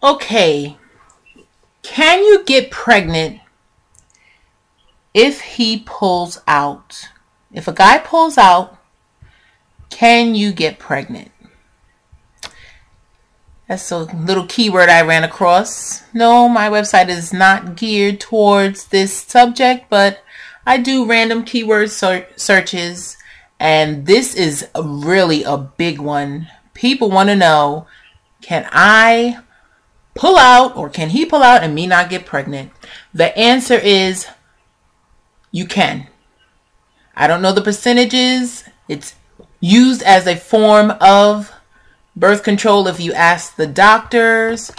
Okay, can you get pregnant if he pulls out? If a guy pulls out, can you get pregnant? That's a little keyword I ran across. No, my website is not geared towards this subject, but I do random keyword searches, and this is really a big one. People want to know, can I pull out, or can he pull out and me not get pregnant? The answer is you can. I don't know the percentages. It's used as a form of birth control if you ask the doctors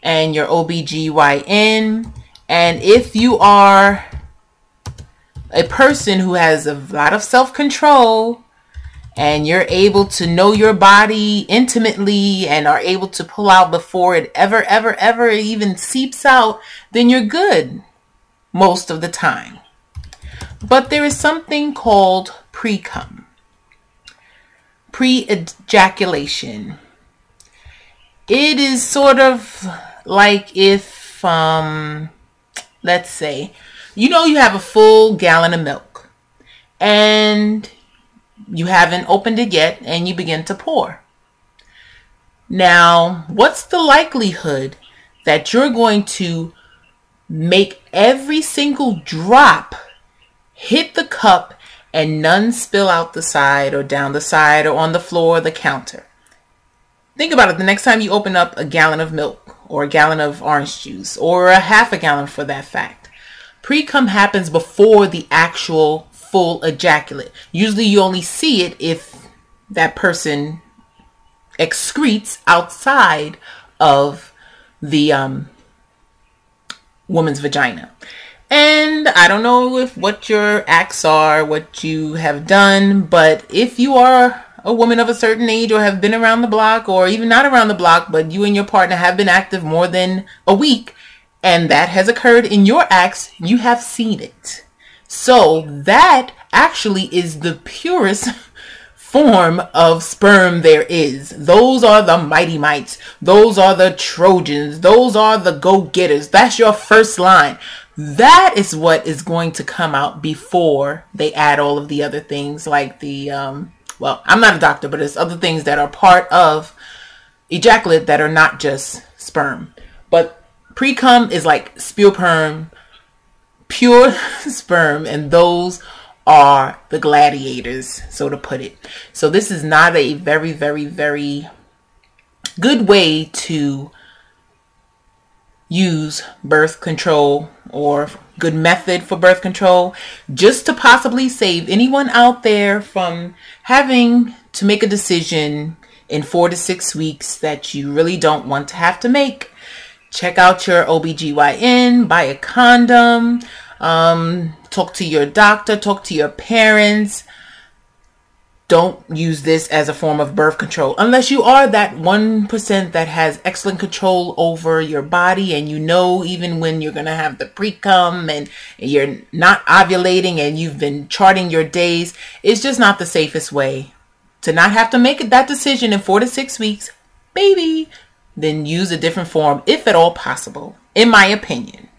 and your OBGYN. And if you are a person who has a lot of self-control and you're able to know your body intimately and are able to pull out before it ever even seeps out, then you're good most of the time. But there is something called pre-cum, pre-ejaculation. It is sort of like if, let's say, you have a full gallon of milk and you haven't opened it yet and you begin to pour. Now, what's the likelihood that you're going to make every single drop hit the cup and none spill out the side or down the side or on the floor or the counter? Think about it. The next time you open up a gallon of milk or a gallon of orange juice or a half a gallon for that fact, pre-cum happens before the actual full ejaculate. Usually you only see it if that person excretes outside of the woman's vagina. And I don't know what your acts are, what you have done, but if you are a woman of a certain age or have been around the block, or even not around the block, but you and your partner have been active more than a week, and that has occurred in your acts, you have seen it. So that actually is the purest form of sperm there is. Those are the mighty mites. Those are the Trojans. Those are the go-getters. That's your first line. That is what is going to come out before they add all of the other things like the, well, I'm not a doctor, but there's other things that are part of ejaculate that are not just sperm. But pre-cum is like spuperm, pure sperm, and those are the gladiators, so to put it. So this is not a very good way to use birth control or good method for birth control, just to possibly save anyone out there from having to make a decision in 4 to 6 weeks that you really don't want to have to make. Check out your OBGYN, buy a condom, talk to your doctor, talk to your parents. Don't use this as a form of birth control unless you are that 1% that has excellent control over your body, and even when you're going to have the pre-cum and you're not ovulating and you've been charting your days. It's just not the safest way to not have to make that decision in 4 to 6 weeks, baby. Then use a different form if at all possible, in my opinion.